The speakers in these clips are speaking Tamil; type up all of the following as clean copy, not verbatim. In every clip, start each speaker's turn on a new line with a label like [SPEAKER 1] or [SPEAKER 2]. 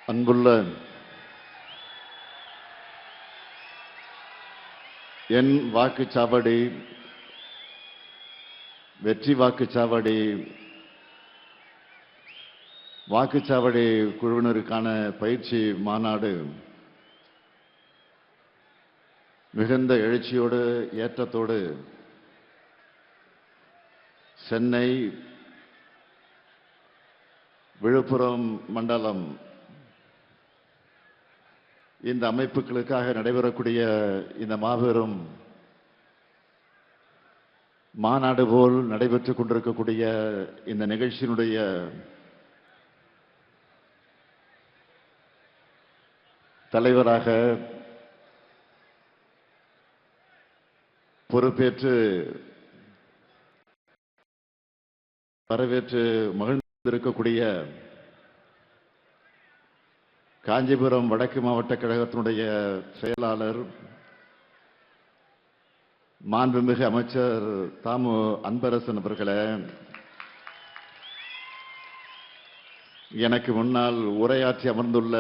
[SPEAKER 1] அன்புள்ள என் வாக்குச்சாவடி வெற்றி வாக்குச்சாவடி வாக்குச்சாவடி குழுவினருக்கான பயிற்சி மாநாடு மிகுந்த எழுச்சியோடு ஏற்றத்தோடு சென்னை விழுப்புரம் மண்டலம் இந்த அமைப்புகளுக்காக நடைபெறக்கூடிய இந்த மாபெரும் மாநாடு போல் நடைபெற்றுக் கொண்டிருக்கக்கூடிய இந்த நிகழ்ச்சியினுடைய தலைவராக பொறுப்பேற்று வரவேற்று மகிழ்ந்திருக்கக்கூடிய காஞ்சிபுரம் வடக்கு மாவட்ட கழகத்தினுடைய செயலாளர் மாண்புமிகு அமைச்சர் தாமு அன்பரசன் அவர்களே, எனக்கு முன்னால் உரையாற்றி அமர்ந்துள்ள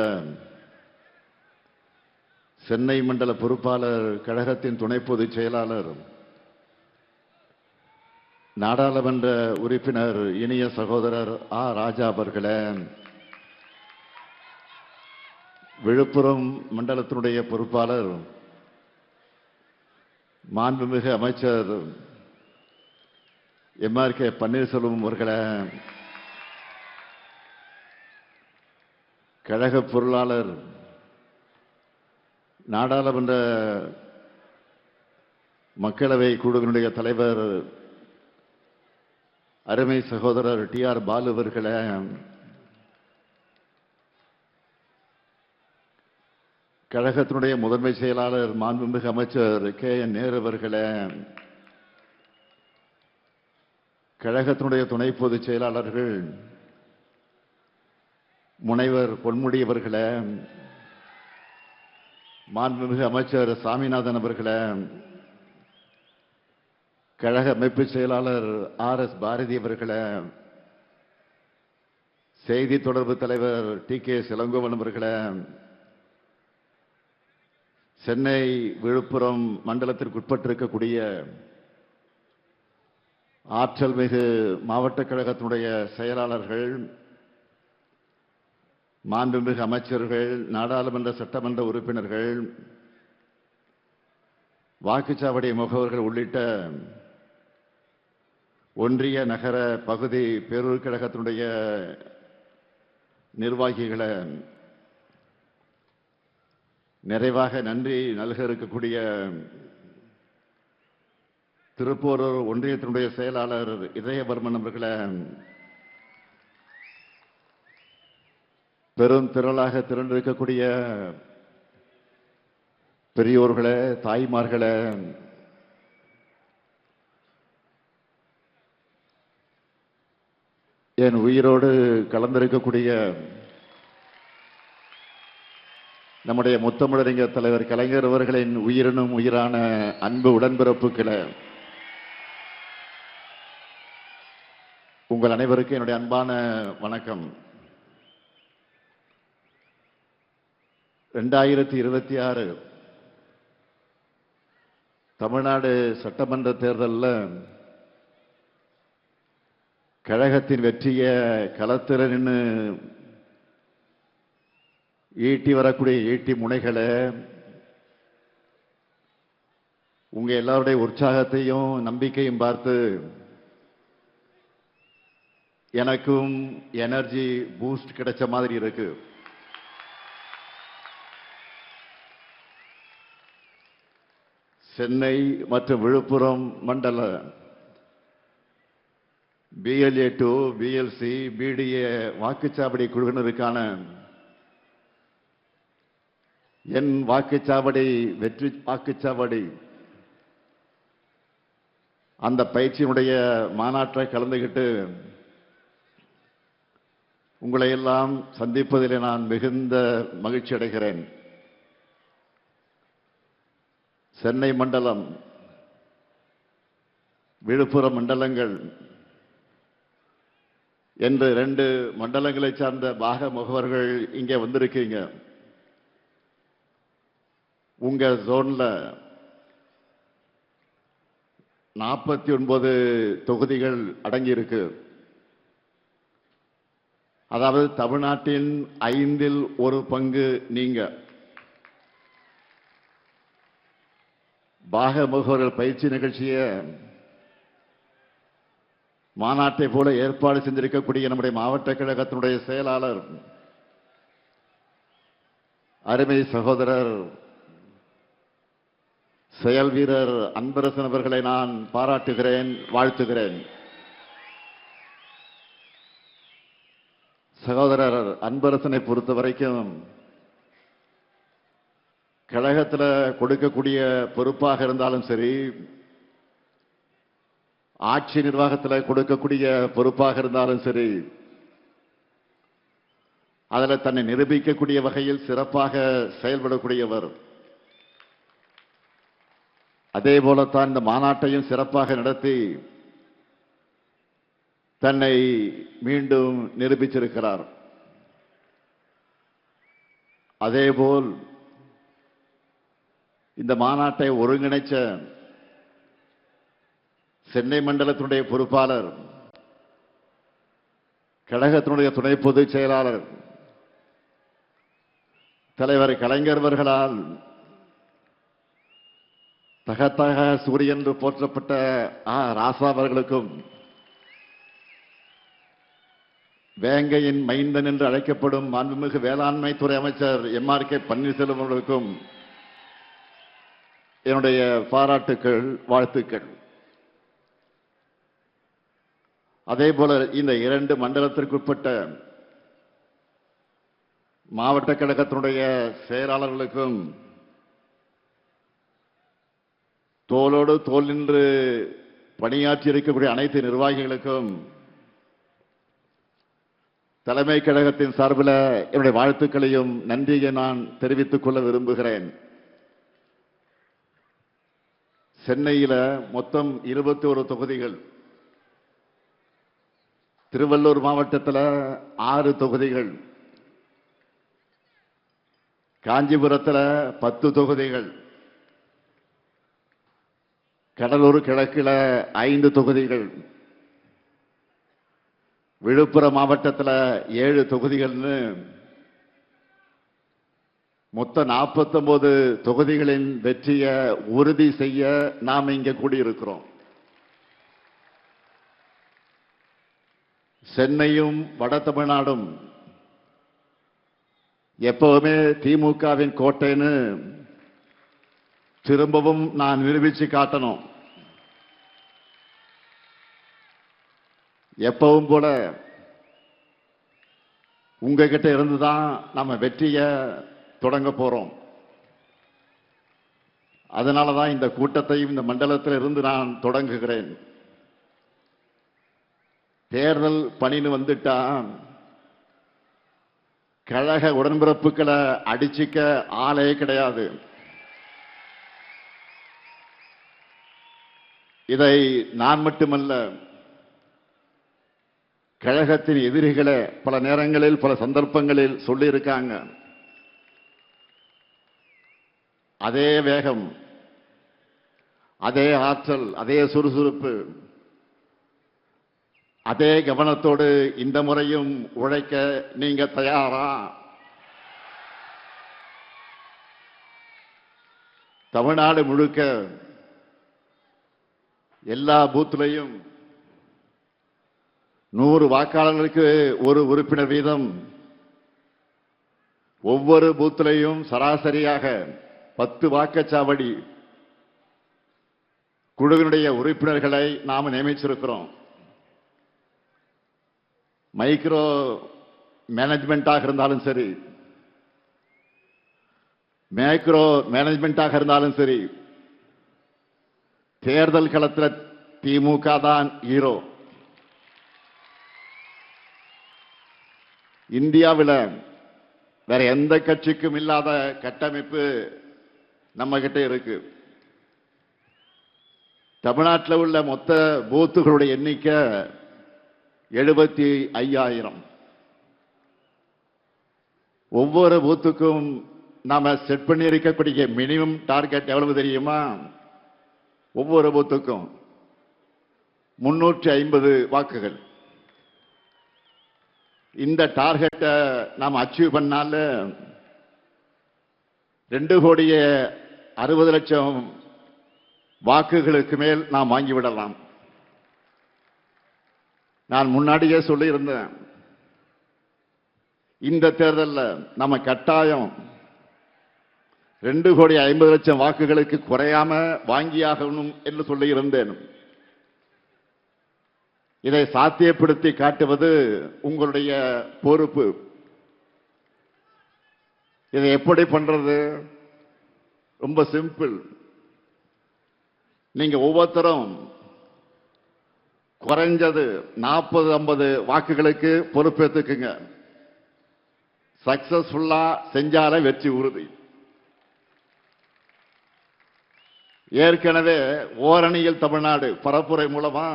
[SPEAKER 1] சென்னை மண்டல பொறுப்பாளர் கழகத்தின் துணை பொதுச் செயலாளர் நாடாளுமன்ற உறுப்பினர் இனிய சகோதரர் ஆ ராஜா அவர்களே, விழுப்புரம் மண்டலத்தினுடைய பொறுப்பாளர் மாண்புமிகு அமைச்சர் MRK பன்னீர்செல்வம் அவர்களே, கழக பொருளாளர் நாடாளுமன்ற மக்களவை குழுவினுடைய தலைவர் அருமை சகோதரர் TR பாலு அவர்களே, கழகத்தினுடைய முதன்மை செயலாளர் மாண்புமிகு அமைச்சர் KN நேரு அவர்களே, கழகத்தினுடைய துணை பொதுச் செயலாளர்கள் முனைவர் பொன்முடி அவர்களே, மாண்புமிகு அமைச்சர் சாமிநாதன் அவர்களே, கழக அமைப்பு செயலாளர் RS பாரதி அவர்களே, செய்தி தொடர்பு தலைவர் TK சிலங்கோவன் அவர்களே, சென்னை விழுப்புரம் மண்டலத்திற்கு உட்பட்டிருக்கக்கூடிய ஆற்றல் மிகு மாவட்ட கழகத்தினுடைய செயலாளர்கள், மாண்புமிகு அமைச்சர்கள், நாடாளுமன்ற சட்டமன்ற உறுப்பினர்கள், வாக்குச்சாவடி முகவர்கள் உள்ளிட்ட ஒன்றிய நகர பகுதி பேரூர் கழகத்தினுடைய நிர்வாகிகளை, நிறைவாக நன்றி நல்க இருக்கக்கூடிய திருப்போரூர் ஒன்றியத்தினுடைய செயலாளர் இதயவர்மன் அவர்களை, பெரும் திரளாக திரண்டிருக்கக்கூடிய பெரியோர்களே, தாய்மார்களே, என் உயிரோடு கலந்திருக்கக்கூடிய நம்முடைய முத்தமிழறிஞர் தலைவர் கலைஞர் அவர்களின் உயிரினும் உயிரான அன்பு உடன்பிறப்புகளே, உங்கள் அனைவருக்கும் என்னுடைய அன்பான வணக்கம். 2026 தமிழ்நாடு சட்டமன்ற தேர்தலில் கழகத்தின் வெற்றியை களத்தில் நின்று ஈட்டி வரக்கூடிய ஈட்டி முனைகளை, உங்க எல்லாருடைய உற்சாகத்தையும் நம்பிக்கையும் பார்த்து எனக்கும் எனர்ஜி பூஸ்ட் கிடைச்ச மாதிரி இருக்கு. சென்னை மற்றும் விழுப்புரம் மண்டல BLA 2 BLC BDA வாக்குச்சாவடி குழுவினருக்கான என் வாக்குச்சாவடி வெற்றி வாக்குச்சாவடி அந்த பயிற்சியினுடைய மாநாட்டை கலந்துகிட்டு உங்களை எல்லாம் சந்திப்பதிலே நான் மிகுந்த மகிழ்ச்சி அடைகிறேன். சென்னை மண்டலம், விழுப்புரம் மண்டலங்கள் என்று 2 மண்டலங்களை சார்ந்த பாக முகவர்கள் இங்கே வந்திருக்கீங்க. உங்க ஜோன்ல 49 தொகுதிகள் அடங்கியிருக்கு. அதாவது தமிழ்நாட்டின் 5இல் 1 பங்கு நீங்க. பாக முகவர்கள் பயிற்சி நிகழ்ச்சியை மாநாட்டை போல ஏற்பாடு செஞ்சிருக்கக்கூடிய நம்முடைய மாவட்ட கழகத்தினுடைய செயலாளர் அருமை சகோதரர் செயல் வீரர் அன்பரசன் அவர்களை நான் பாராட்டுகிறேன், வாழ்த்துகிறேன். சகோதரர் அன்பரசனை பொறுத்த வரைக்கும் கழகத்தில் கொடுக்கக்கூடிய பொறுப்பாக இருந்தாலும் சரி, ஆட்சி நிர்வாகத்தில் கொடுக்கக்கூடிய பொறுப்பாக இருந்தாலும் சரி, அதில் தன்னை நிரூபிக்கக்கூடிய வகையில் சிறப்பாக செயல்படக்கூடியவர். அதே போலத்தான் இந்த மாநாட்டையும் சிறப்பாக நடத்தி தன்னை மீண்டும் நிரூபிச்சிருக்கிறார். அதேபோல் இந்த மாநாட்டை ஒருங்கிணைச்ச சென்னை மண்டலத்தினுடைய பொறுப்பாளர், கழகத்தினுடைய துணை பொதுச் செயலாளர் தலைவர் கலைஞர் அவர்களால் தகத்தக சூரியன் என்று போற்றப்பட்ட ராசா அவர்களுக்கும், வேங்கையின் மைந்தன் என்று அழைக்கப்படும் மாண்புமிகு வேளாண்மை துறை அமைச்சர் MRK பன்னீர்செல்வம் அவர்களுக்கும் என்னுடைய பாராட்டுக்கள், வாழ்த்துக்கள். அதே போல இந்த 2 மண்டலத்திற்குட்பட்ட மாவட்ட கழகத்தினுடைய செயலாளர்களுக்கும், தோளோடு தோள் நின்று பணியாற்றி இருக்கக்கூடிய அனைத்து நிர்வாகிகளுக்கும் தலைமை கழகத்தின் சார்பில் என்னுடைய வாழ்த்துக்களையும் நன்றியை நான் தெரிவித்துக் கொள்ள விரும்புகிறேன். சென்னையில் மொத்தம் 21 தொகுதிகள், திருவள்ளூர் மாவட்டத்தில் 6 தொகுதிகள், காஞ்சிபுரத்தில் 10 தொகுதிகள், கடலூர் கிழக்கில் 5 தொகுதிகள், விழுப்புரம் மாவட்டத்தில் 7 தொகுதிகள்னு மொத்தம் 49 தொகுதிகளின் வெற்றியை உறுதி செய்ய நாம் இங்கே கூடியிருக்கிறோம். சென்னையும் வட தமிழ்நாடும் எப்பவுமே திமுகவின் கோட்டைன்னு திரும்பவும் நான் நிரூபிச்சு காட்டணும். எப்பவும் போல உங்ககிட்ட இருந்துதான் நம்ம வெற்றியை தொடங்க போறோம். அதனாலதான் இந்த கூட்டத்தையும் இந்த மண்டலத்தில் இருந்து நான் தொடங்குகிறேன். தேர்தல் பணின்னு வந்துட்டா கழக உடன்பிறப்புகளை அடிச்சிக்க ஆளே கிடையாது. இதை நான் மட்டுமல்ல, கழகத்தின் எதிரிகளை பல நேரங்களில் பல சந்தர்ப்பங்களில் சொல்லியிருக்காங்க. அதே வேகம், அதே ஆற்றல், அதே சுறுசுறுப்பு, அதே கவனத்தோடு இந்த முறையும் உழைக்க நீங்க தயாரா? தமிழ்நாடு முழுக்க எல்லா பூத்திலையும் 100 வாக்காளர்களுக்கு 1 உறுப்பினர் வீதம், ஒவ்வொரு பூத்திலையும் சராசரியாக 10 வாக்குச்சாவடி குழுவினுடைய உறுப்பினர்களை நாம் நியமிச்சிருக்கிறோம். மைக்ரோ மேனேஜ்மெண்டாக இருந்தாலும் சரி, மேக்ரோ மேனேஜ்மெண்டாக இருந்தாலும் சரி, தேர்தல் களத்தில் திமுக தான் ஹீரோ. இந்தியாவில் வேற எந்த கட்சிக்கும் இல்லாத கட்டமைப்பு நம்ம கிட்ட இருக்கு. தமிழ்நாட்டில் உள்ள மொத்த பூத்துகளுடைய எண்ணிக்கை 75,000. ஒவ்வொரு பூத்துக்கும் நாம செட் பண்ணி இருக்கக்கூடிய மினிமம் டார்கெட் எவ்வளவு தெரியுமா? ஒவ்வொரு பூத்துக்கும் 350 வாக்குகள். இந்த டார்கெட்டை நாம் அச்சீவ் பண்ணால 2,60,00,000 வாக்குகளுக்கு மேல் நாம் வாங்கிவிடலாம். நான் முன்னாடியே சொல்லியிருந்தேன், இந்த தேர்தலில் நம்ம கட்டாயம் 2,50,00,000 வாக்குகளுக்கு குறையாம வாங்கியாகணும் என்று சொல்லியிருந்தேன். இதை சாத்தியப்படுத்தி காட்டுவது உங்களுடைய பொறுப்பு. இதை எப்படி பண்றது? ரொம்ப சிம்பிள். நீங்க ஒவ்வொருத்தரும் குறைஞ்சது 40-50 வாக்குகளுக்கு பொறுப்பேற்றுக்குங்க. சக்சஸ்ஃபுல்லா செஞ்சாலே வெற்றி உறுதி. ஏற்கனவே ஓரணியில் தமிழ்நாடு பரப்புரை மூலமா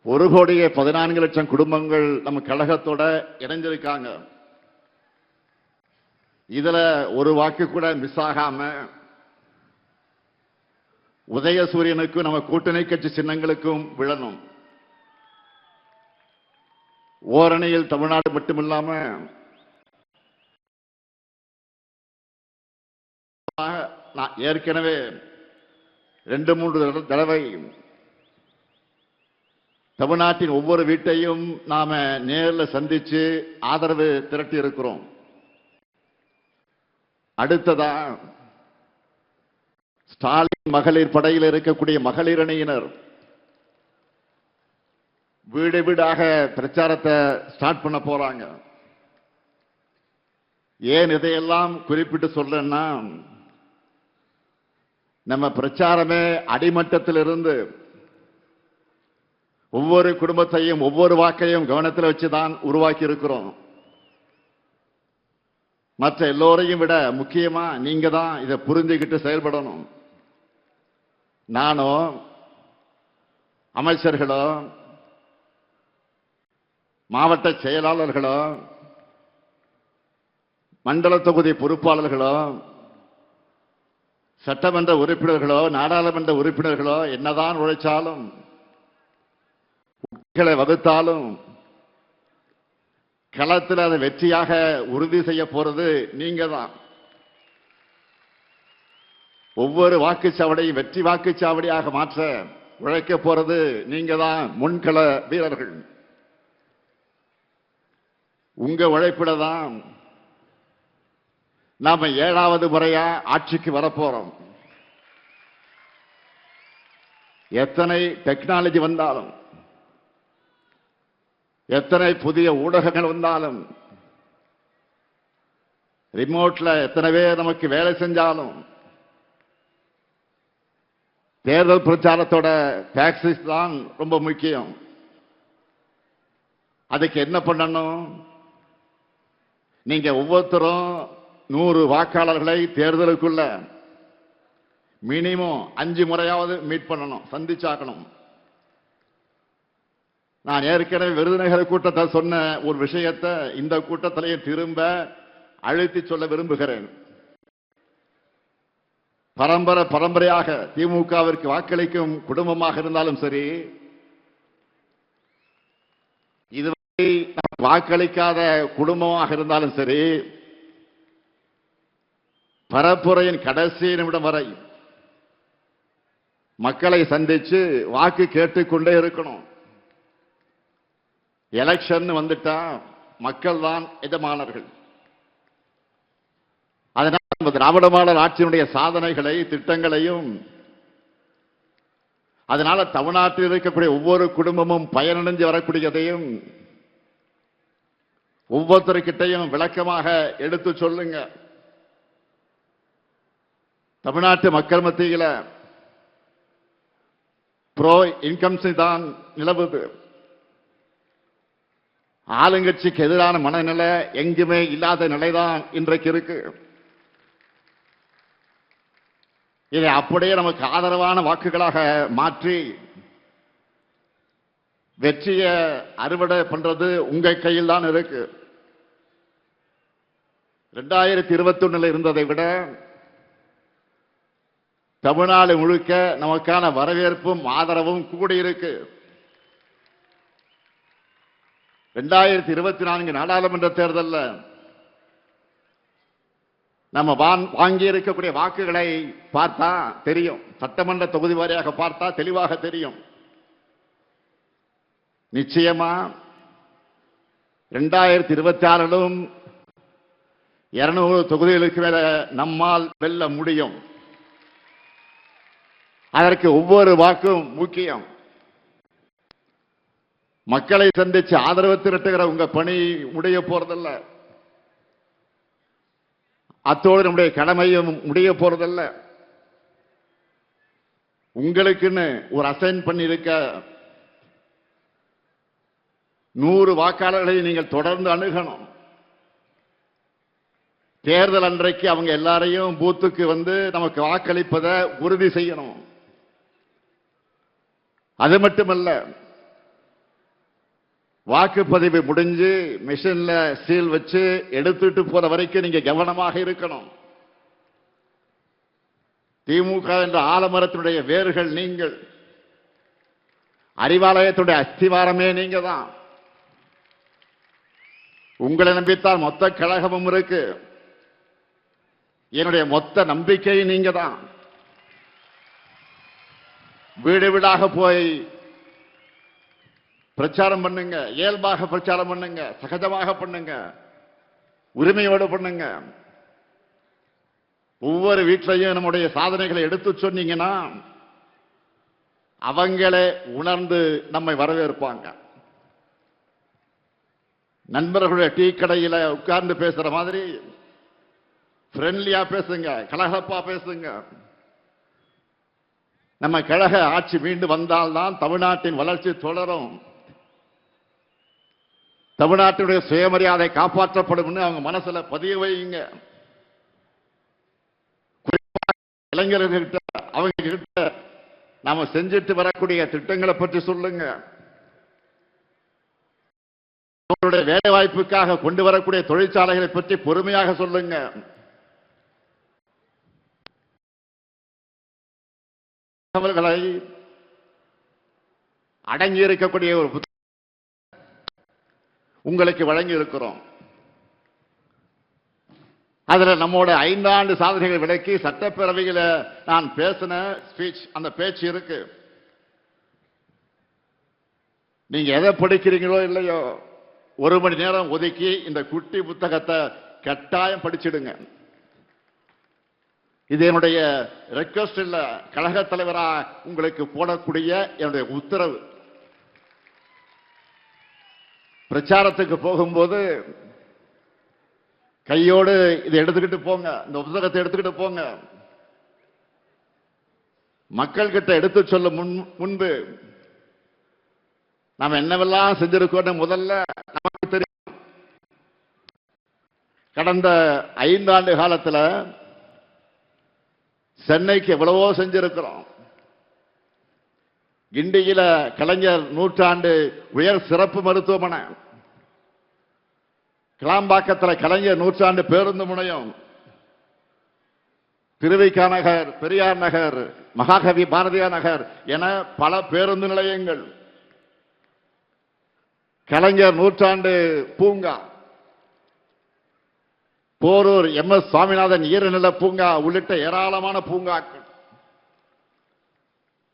[SPEAKER 1] 1,14,00,000 குடும்பங்கள் நம்ம கழகத்தோட இணைஞ்சிருக்காங்க. இதுல ஒரு வாக்கு கூட மிஸ் ஆகாம உதயசூரியனுக்கும் நம்ம கூட்டணி கட்சி சின்னங்களுக்கும் விழணும். ஓரணியில் தமிழ்நாடு மட்டுமில்லாம நான் ஏற்கனவே 2-3 தடவை தமிழ்நாட்டின் ஒவ்வொரு வீட்டையும் நாம நேரில் சந்திச்சு ஆதரவு திரட்டி இருக்கிறோம். அடுத்ததா ஸ்டாலின் மகளிர் படையில் இருக்கக்கூடிய மகளிர் அணியினர் வீடு வீடாக பிரச்சாரத்தை ஸ்டார்ட் பண்ண போறாங்க. ஏன் இதையெல்லாம் குறிப்பிட்டு சொல்றேன்னா, நம்ம பிரச்சாரமே அடிமட்டத்திலிருந்து ஒவ்வொரு குடும்பத்தையும் ஒவ்வொரு வாக்கையும் கவனத்தில் வச்சுதான் உருவாக்கி இருக்கிறோம். மற்ற எல்லோரையும் விட முக்கியமா நீங்க தான் இதை புரிஞ்சுக்கிட்டு செயல்படணும். நானோ அமைச்சர்களோ மாவட்ட செயலாளர்களோ மண்டல தொகுதி பொறுப்பாளர்களோ சட்டமன்ற உறுப்பினர்களோ நாடாளுமன்ற உறுப்பினர்களோ என்னதான் உழைச்சாலும் வகுத்தாலும் களத்தில் அதை வெற்றியாக உறுதி செய்ய போறது நீங்க தான். ஒவ்வொரு வாக்குச்சாவடியும் வெற்றி வாக்குச்சாவடியாக மாற்ற உழைக்க போறது நீங்க தான், முன்கள வீரர்கள். உங்க உழைப்பிட தான் நாம 7வது முறையா ஆட்சிக்கு வரப்போறோம். எத்தனை டெக்னாலஜி வந்தாலும், எத்தனை புதிய ஊடகங்கள் வந்தாலும், ரிமோட்ல எத்தனை பேர் நமக்கு வேலை செஞ்சாலும், தேர்தல் பிரச்சாரத்தோட டாக்ஸிஸ் தான் ரொம்ப முக்கியம். அதுக்கு என்ன பண்ணணும்? நீங்க ஒவ்வொருத்தரும் 100 வாக்காளர்களை தேர்தலுக்குள்ள மினிமம் 5 முறையாவது மீட் பண்ணணும், சந்திச்சாக்கணும். நான் ஏற்கனவே விருதுநகர் கூட்டத்தை சொன்ன ஒரு விஷயத்தை இந்த கூட்டத்திலேயே திரும்ப அழுத்தி சொல்ல விரும்புகிறேன். பரம்பரையாக திமுகவிற்கு வாக்களிக்கும் குடும்பமாக இருந்தாலும் சரி, இதுவரை வாக்களிக்காத குடும்பமாக இருந்தாலும் சரி, பரப்புரையின் கடைசி நிமிடம் வரை மக்களை சந்திச்சு வாக்கு கேட்டுக்கொண்டே இருக்கணும். எலெக்ஷன் வந்துட்டா மக்கள் தான் எஜமானர்கள். அதனால் திராவிட மாடல் ஆட்சியினுடைய சாதனைகளை திட்டங்களையும், அதனால தமிழ்நாட்டில் இருக்கக்கூடிய ஒவ்வொரு குடும்பமும் பயனடைஞ்சு வரக்கூடியதையும் ஒவ்வொருத்தருக்கிட்டையும் விளக்கமாக எடுத்து சொல்லுங்க. தமிழ்நாட்டு மக்கள் மத்தியில் ப்ரோ இன்கம்ஸ் தான் நிலவுது. ஆளுங்கட்சிக்கு எதிரான மனநிலை எங்குமே இல்லாத நிலைதான் இன்றைக்கு இருக்கு. இதை அப்படியே நமக்கு ஆதரவான வாக்குகளாக மாற்றி வெற்றியை அறுவடை பண்றது உங்க கையில் தான் இருக்கு. 2021 இருந்ததை விட தமிழ்நாடு முழுக்க நமக்கான வரவேற்பும் ஆதரவும் கூடியிருக்கு. 2024 நாடாளுமன்ற தேர்தலில் நம்ம வாங்கி இருக்கக்கூடிய வாக்குகளை பார்த்தா தெரியும். சட்டமன்ற தொகுதி வாரியாக பார்த்தா தெளிவாக தெரியும். நிச்சயமா 2026 200 தொகுதிகளுக்கு மேல நம்மால் வெல்ல முடியும். அதற்கு ஒவ்வொரு வாக்கும் முக்கியம். மக்களை சந்திச்சு ஆதரவு திரட்டுகிற உங்க பணி முடிய போறதல்ல. அத்தோடு நம்முடைய கடமையும் முடிய போறதல்ல. உங்களுக்குன்னு ஒரு அசைன் பண்ணியிருக்க 100 வாக்காளர்களை நீங்கள் தொடர்ந்து அணுகணும். தேர்தல் அன்றைக்கு அவங்க எல்லாரையும் பூத்துக்கு வந்து நமக்கு வாக்களிப்பதை உறுதி செய்யணும். அது மட்டுமல்ல, வாக்குப்பதிவு முடிஞ்சு மிஷின்ல சீல் வச்சு எடுத்துட்டு போற வரைக்கும் நீங்க கவனமாக இருக்கணும். திமுக என்ற ஆலமரத்தினுடைய வேர்கள் நீங்கள். அறிவாலயத்துடைய அஸ்திவாரமே நீங்க தான். உங்களை நம்பித்தான் மொத்த கழகமும் இருக்கு. என்னுடைய மொத்த நம்பிக்கை நீங்க தான். வீடு வீடாக போய் பிரச்சாரம் பண்ணுங்க. இயல்பாக பிரச்சாரம் பண்ணுங்க. சகஜமாக பண்ணுங்க. உரிமையோடு பண்ணுங்க. ஒவ்வொரு வீட்டிலையும் நம்முடைய சாதனைகளை எடுத்து சொன்னீங்கன்னா அவங்களே உணர்ந்து நம்மை வரவேற்பாங்க. நண்பர்களுடைய டீ கடையில உட்கார்ந்து பேசுற மாதிரி ஃப்ரெண்ட்லியா பேசுங்க, கலகலப்பா பேசுங்க. நம்ம கழக ஆட்சி மீண்டு வந்தால்தான் தமிழ்நாட்டின் வளர்ச்சி தொடரும். தமிழ்நாட்டினுடைய சுயமரியாதை காப்பாற்றப்படும் அவங்க மனசுல பதிய வைங்க. இளைஞர்கள்கிட்ட அவங்க கிட்ட நாம செஞ்சுட்டு வரக்கூடிய திட்டங்களை பற்றி சொல்லுங்க. அவருடைய வேலை வாய்ப்புக்காக கொண்டு வரக்கூடிய தொழிற்சாலைகளை பற்றி பொறுமையாக சொல்லுங்க. அவர்களை அடங்கி இருக்கக்கூடிய ஒரு உங்களுக்கு வழங்கி இருக்கிறோம். அதுல நம்மோட 5 ஆண்டு சாதனைகளை விளக்கி சட்டப்பேரவையில நான் பேசின ஸ்பீச், அந்த பேச்சு இருக்கு. நீங்க எதை படிக்கிறீங்களோ இல்லையோ 1 மணி நேரம் ஒதுக்கி இந்த குட்டி புத்தகத்தை கட்டாயம் படிச்சிடுங்க. இது என்னுடைய ரெக்வெஸ்ட் இல்ல, கழக தலைவரா உங்களுக்கு போடக்கூடிய என்னுடைய உத்தரவு. பிரச்சாரத்துக்கு போகும்போது கையோடு இதை எடுத்துக்கிட்டு போங்க. இந்த புத்தகத்தை எடுத்துக்கிட்டு போங்க. மக்கள் கிட்ட எடுத்து சொல்ல முன்பு நாம என்னவெல்லாம் செஞ்சிருக்கோம் முதல்ல நமக்கு தெரியும். கடந்த 5 ஆண்டு காலத்துல சென்னைக்கு எவ்வளவோ செஞ்சிருக்கிறோம். கிண்டியில கலைஞர் 100ஆண்டு உயர் சிறப்பு மருத்துவமனை, கிளாம்பாக்கத்தில் கலைஞர் 100ஆண்டு பேருந்து முனையம், திருவிக நகர், பெரியார் நகர், மகாகவி பாரதியார் நகர் என பல பேருந்து நிலையங்கள், கலைஞர் 100ஆண்டு பூங்கா, போரூர் MS சுவாமிநாதன் ஈரநில பூங்கா உள்ளிட்ட ஏராளமான பூங்காக்கள்,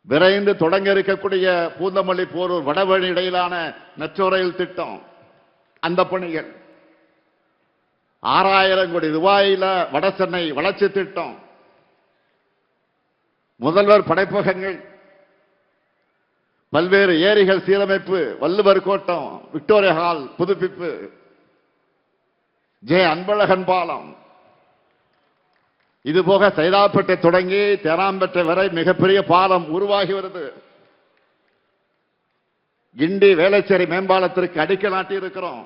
[SPEAKER 1] விரைந்து தொடங்க இருக்கக்கூடிய பூந்தமல்லி போரூர் வடவழி இடையிலான மெட்ரோ ரயில் திட்டம், அந்த பணிகள், 6000 கோடி ரூபாயில வட சென்னை வளர்ச்சி திட்டம், முதல்வர் படைப்பகங்கள், பல்வேறு ஏரிகள் சீரமைப்பு, வள்ளுவர் கோட்டம், விக்டோரியா ஹால் புதுப்பிப்பு, ஜே அன்பழகன் பாலம், இதுபோக சைதாப்பேட்டை தொடங்கி தேனாம்பேட்டை வரை மிகப்பெரிய பாலம் உருவாகி வருது. கிண்டி வேளச்சேரி மேம்பாலத்திற்கு அடிக்கல் நாட்டி இருக்கிறோம்.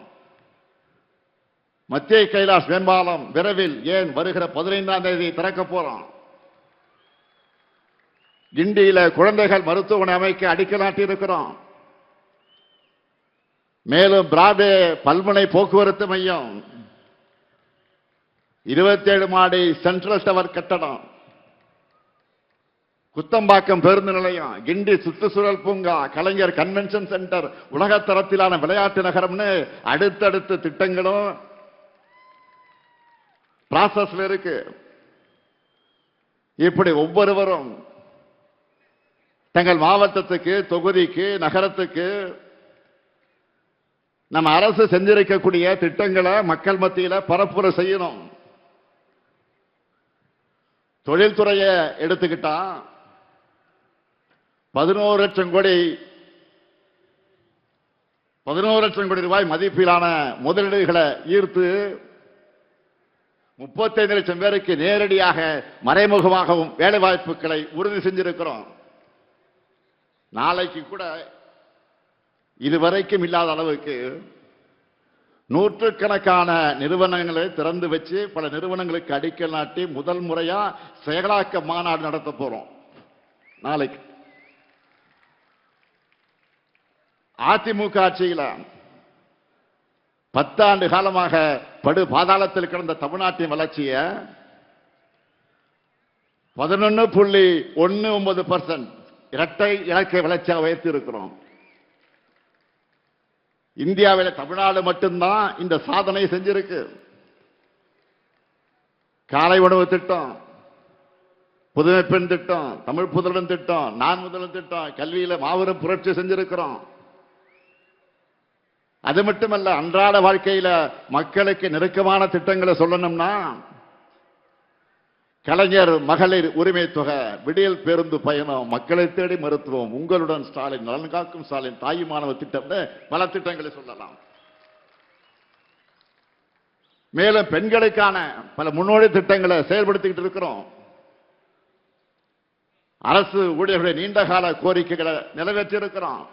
[SPEAKER 1] மத்திய கைலாஷ் மேம்பாலம் விரைவில், ஏன் வருகிற 15ஆம் தேதி திறக்க போறோம். கிண்டியில குழந்தைகள் மருத்துவமனை அமைக்க அடிக்கல் நாட்டி இருக்கிறோம். மேலும் பிராட்வே பல்முனை போக்குவரத்து மையம், 27 மாடி சென்ட்ரல் டவர் கட்டடம், குத்தம்பாக்கம் பேருந்து நிலையம், கிண்டி சுற்றுச்சூழல் பூங்கா, கலைஞர் கன்வென்ஷன் சென்டர், உலகத்தரத்திலான விளையாட்டு நகரம்னு அடுத்தடுத்த திட்டங்களும் ப்ராசஸ்ல இருக்கு. இப்படி ஒவ்வொருவரும் தங்கள் மாவட்டத்துக்கு, தொகுதிக்கு, நகரத்துக்கு நம்ம அரசு செஞ்சிருக்கக்கூடிய திட்டங்களை மக்கள் மத்தியில பரப்புரை செய்யணும். தொழில்துறையை எடுத்துக்கிட்டா 11 லட்சம் கோடி ரூபாய் மதிப்பிலான முதலீடுகளை ஈர்த்து 35 லட்சம் பேருக்கு நேரடியாக மறைமுகமாகவும் வேலை வாய்ப்புகளை உறுதி செஞ்சிருக்கிறோம். நாளைக்கு கூட இதுவரைக்கும் இல்லாத அளவுக்கு நூற்றுக்கணக்கான நிறுவனங்களை திறந்து வச்சு பல நிறுவனங்களுக்கு அடிக்கல் நாட்டி முதல் முறையா செயலாக்க மாநாடு நடத்த போறோம். நாளைக்கு அதிமுக ஆட்சியில் 10 ஆண்டு காலமாக படு பாதாளத்தில் கிடந்த தமிழ்நாட்டின் வளர்ச்சியை 11.19% இரட்டை இலக்கை வளர்ச்சியாக உயர்த்தி இருக்கிறோம். இந்தியாவில் தமிழ்நாடு மட்டும்தான் இந்த சாதனை செஞ்சிருக்கு. காலை உணவு திட்டம், புதுமை பெண் திட்டம், தமிழ் புதல்வன் திட்டம், நான் முதல்வன் திட்டம், கல்வியில மாபெரும் புரட்சி செஞ்சிருக்கிறோம். அது மட்டுமல்ல, அன்றாட வாழ்க்கையில மக்களுக்கு நெருக்கமான திட்டங்களை சொல்லணும்னா கலைஞர் மகளிர் உரிமை தொகை, விடியல் பேருந்து பயணம், மக்களை தேடி மருத்துவம், உங்களுடன் ஸ்டாலின், நலன் காக்கும் ஸ்டாலின், தாய் மாணவ திட்டம், பல திட்டங்களை சொல்லலாம். மேலும் பெண்களுக்கான பல முன்னோடி திட்டங்களை செயல்படுத்திக்கிட்டு இருக்கிறோம். அரசு ஊழியர்களுடைய நீண்டகால கோரிக்கைகளை நிறைவேற்றி இருக்கிறோம்.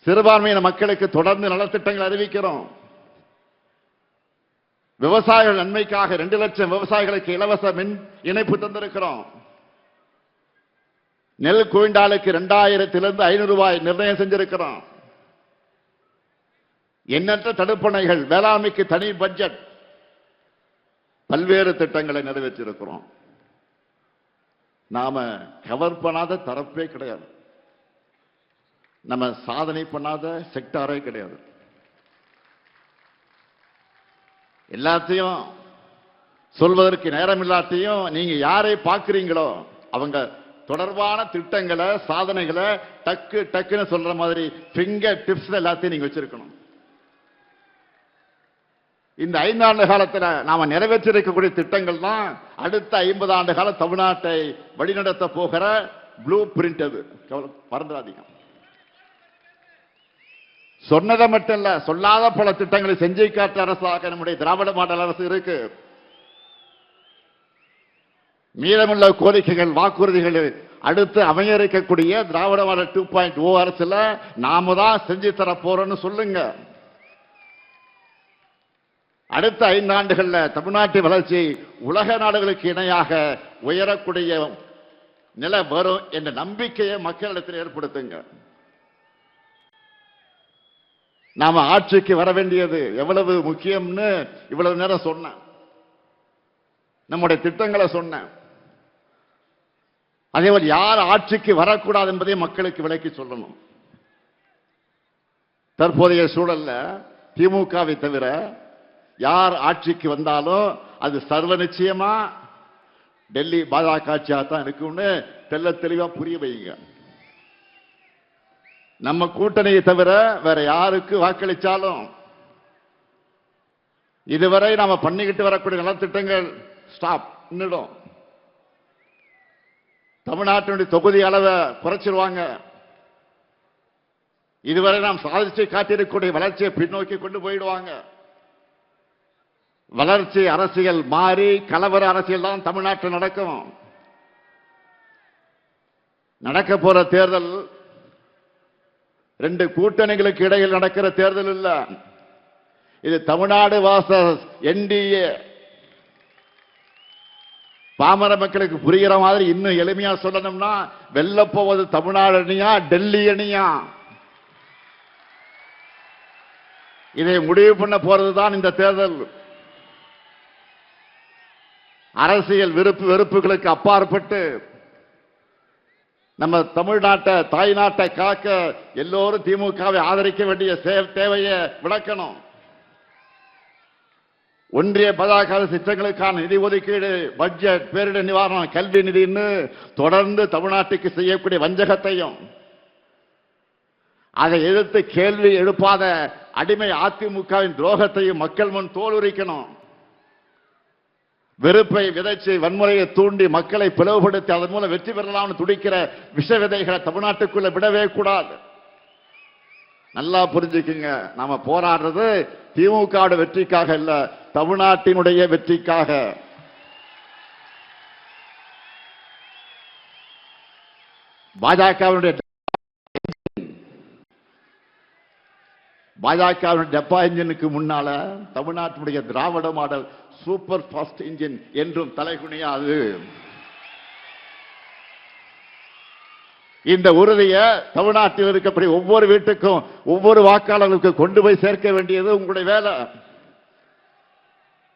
[SPEAKER 1] சிறுபான்மையின மக்களுக்கு தொடர்ந்து நலத்திட்டங்கள் அறிவிக்கிறோம். விவசாயிகள் நன்மைக்காக 2 லட்சம் விவசாயிகளுக்கு இலவச மின் இணைப்பு தந்திருக்கிறோம். நெல் குவிண்டாலுக்கு 2000 500 ரூபாய் நிர்ணயம் செஞ்சிருக்கிறோம். எண்ணற்ற தடுப்பணைகள், வேளாண்மைக்கு தனி பட்ஜெட், பல்வேறு திட்டங்களை நிறைவேற்றியிருக்கிறோம். நாம கவர் பண்ணாத தரப்பே கிடையாது. நம்ம சாதனை பண்ணாத செக்டாரே கிடையாது. எல்லாத்தையும் சொல்வதற்கு நேரம் இல்லாத்தையும் நீங்க யாரை பார்க்கிறீங்களோ அவங்க தொடர்பான திட்டங்களை, சாதனைகளை டக்கு டக்குன்னு சொல்ற மாதிரி ஃபிங்கர் டிப்ஸ் எல்லாத்தையும் நீங்க வச்சிருக்கணும். இந்த 5 ஆண்டு காலத்துல நாம நிறைவேற்றிருக்கக்கூடிய திட்டங்கள் தான் அடுத்த 50 ஆண்டு கால தமிழ்நாட்டை வழிநடத்த போகிற ப்ளூ பிரிண்ட். அது மறந்துடாதீங்க. சொன்னதை மட்டும் இல்ல, சொல்லாத பல திட்டங்களை செஞ்சு காட்ட அரசாக நம்முடைய திராவிட மாடல் அரசு இருக்கு. மீதமுள்ள கோரிக்கைகள், வாக்குறுதிகள் அடுத்து அமைய இருக்கக்கூடிய திராவிட மாடல் 2.0 அரசுல நாம தான் செஞ்சு தர போறோம்னு சொல்லுங்க. அடுத்த 5 ஆண்டுகள்ல தமிழ்நாட்டின் வளர்ச்சி உலக நாடுகளுக்கு இணையாக உயரக்கூடிய நிலை வரும் என்ற நம்பிக்கையை மக்களிடத்தில் ஏற்படுத்துங்க. நாம ஆட்சிக்கு வர வேண்டியது எவ்வளவு முக்கியம்னு இவ்வளவு நேரம் சொன்னேன். நம்முடைய திட்டங்களை சொன்னேன். அதேபோல் யார் ஆட்சிக்கு வரக்கூடாது என்பதை மக்களுக்கு விளக்கி சொல்லணும். தற்போதைய சூழல்ல திமுகவை தவிர யார் ஆட்சிக்கு வந்தாலும் அது சர்வ நிச்சயமா டெல்லி பாஜக ஆட்சியாக தான் இருக்கும்னு தெல்ல தெளிவா புரிய வைங்க. நம்ம கூட்டணியை தவிர வேற யாருக்கு வாக்களிச்சாலும் இதுவரை நாம பண்ணிக்கிட்டு வரக்கூடிய நலத்திட்டங்கள் ஸ்டாப் நின்னுடும். தமிழ்நாட்டினுடைய தொகுதி அளவை குறைச்சிருவாங்க. இதுவரை நாம் சாதிச்சு காட்டியிருக்கக்கூடிய வளர்ச்சியை பின்னோக்கி கொண்டு போயிடுவாங்க. வளர்ச்சி அரசியல் மாறி கலவர அரசியல் தான் தமிழ்நாட்டில் நடக்கும். நடக்க போற தேர்தல் 2 கூட்டணிகளுக்கு இடையில் நடக்கிற தேர்தல் இல்ல. இது தமிழ்நாடு வாசஸ் என்டிஏ. பாமர மக்களுக்கு புரிகிற மாதிரி இன்னும் எளிமையா சொல்லணும்னா, வெல்ல போவது தமிழ்நாடு அணியா டெல்லி அணியா? இதை முடிவு பண்ண போறதுதான் இந்த தேர்தல். அரசியல் விருப்பு வெறுப்புகளுக்கு அப்பாற்பட்டு நம்ம தமிழ்நாட்டை, தாய் நாட்டை காக்க எல்லோரும் திமுகவை ஆதரிக்க வேண்டிய தேவையை விளக்கணும். ஒன்றிய பாஜக திட்டங்களுக்கான நிதி ஒதுக்கீடு, பட்ஜெட், பேரிடர் நிவாரணம், கல்வி நிதின்னு தொடர்ந்து தமிழ்நாட்டுக்கு செய்யக்கூடிய வஞ்சகத்தையும், அதை எதிர்த்து கேள்வி எழுப்பாத அடிமை அதிமுகவின் துரோகத்தையும் மக்கள் முன் தோலுரிக்கணும். வெறுப்பை விதைச்சு வன்முறையை தூண்டி மக்களை பிளவுபடுத்தி அதன் மூலம் வெற்றி பெறலாம்னு துடிக்கிற விஷ விதைகளை தமிழ்நாட்டுக்குள்ள விடவே கூடாது. நல்லா புரிஞ்சுக்குங்க, நாம போராடுறது திமுக வெற்றிக்காக இல்ல, தமிழ்நாட்டினுடைய வெற்றிக்காக. பாஜகவினுடைய டப்பா இன்ஜினுக்கு முன்னால தமிழ்நாட்டினுடைய திராவிட மாடல் சூப்பர் ஃபாஸ்ட் இன்ஜின் என்றும் தலைகுனியாது. இந்த உறுதியை தமிழ்நாட்டில் இருக்கக்கூடிய ஒவ்வொரு வீட்டுக்கும், ஒவ்வொரு வாக்காளர்களுக்கு கொண்டு போய் சேர்க்க வேண்டியது உங்களுடைய வேலை.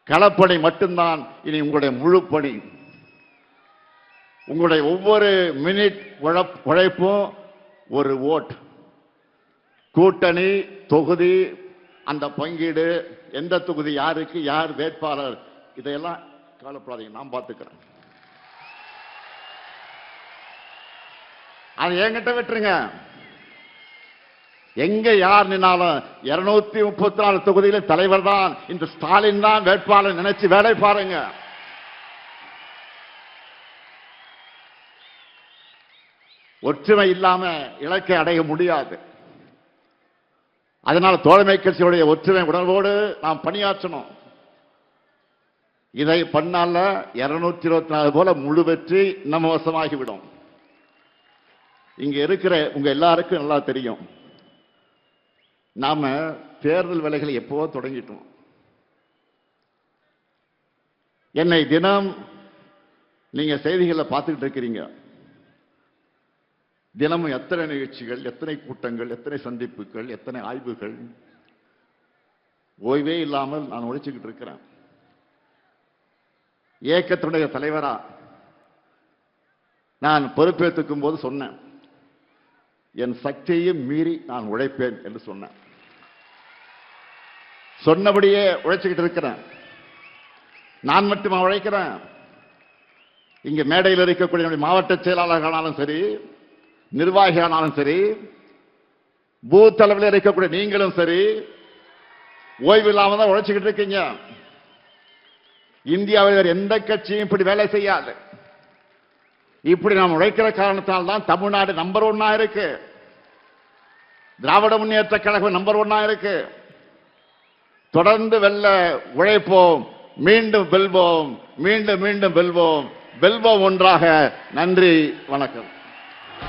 [SPEAKER 1] களப்பணி மட்டும்தான் இனி உங்களுடைய முழு பணி. உங்களுடைய ஒவ்வொரு மினிட் உழைப்பும் ஒரு ஓட். கூட்டணி, தொகுதி, அந்த பங்கீடு, எந்த தொகுதி யாருக்கு, யார் வேட்பாளர், இதையெல்லாம் கவலைப்படாதீங்க, நான் பார்த்துக்கிறேன். அதை என்கிட்ட விட்டுருங்க. எங்க யார் நின்னாலும் 234 தொகுதியில தலைவர் தான் இந்த ஸ்டாலின் தான் வேட்பாளர் நினைச்சு வேலை பாருங்க. ஒற்றுமை இல்லாம இலக்கை அடைய முடியாது. அதனால தோழமை கட்சியுடைய ஒற்றுமை உணர்வோடு நாம் பணியாற்றணும். இதை பண்ணால 224 போல முழு வெற்றி நம்ம வசமாகிவிடும். இங்க இருக்கிற உங்க எல்லாருக்கும் நல்லா தெரியும், நாம தேர்தல் வேலைகளை எப்போ தொடங்கிட்டோம். என்னை தினம் நீங்க செய்திகளை பார்த்துக்கிட்டு இருக்கிறீங்க. தினமும் எத்தனை நிகழ்ச்சிகள், எத்தனை கூட்டங்கள், எத்தனை சந்திப்புகள், எத்தனை ஆய்வுகள், ஓய்வே இல்லாமல் நான் உழைச்சுக்கிட்டு இருக்கிறேன். இயக்கத்தினுடைய தலைவரா நான் பொறுப்பேற்றுக்கும் போது சொன்னேன், என் சக்தியையும் மீறி நான் உழைப்பேன் என்று சொன்னேன். சொன்னபடியே உழைச்சுக்கிட்டு இருக்கிறேன். நான் மட்டுமா உழைக்கிறேன்? இங்க மேடையில் இருக்கக்கூடிய மாவட்ட செயலாளர்களாலும் சரி, நிர்வாகிகளாலும் சரி, பூத் அளவில் இருக்கக்கூடிய நீங்களும் சரி, ஓய்வு இல்லாம தான் உழைச்சுக்கிட்டு இருக்கீங்க. இந்தியாவில் எந்த கட்சியும் இப்படி வேலை செய்யாது. இப்படி நாம் உழைக்கிற காரணத்தால் தான் தமிழ்நாடு நம்பர் 1 இருக்கு. திராவிட முன்னேற்ற கழகம் நம்பர் 1 இருக்கு. தொடர்ந்து வெல்ல உழைப்போம், மீண்டும் வெல்வோம், மீண்டும் மீண்டும் வெல்வோம், வெல்வோம் ஒன்றாக. நன்றி, வணக்கம்.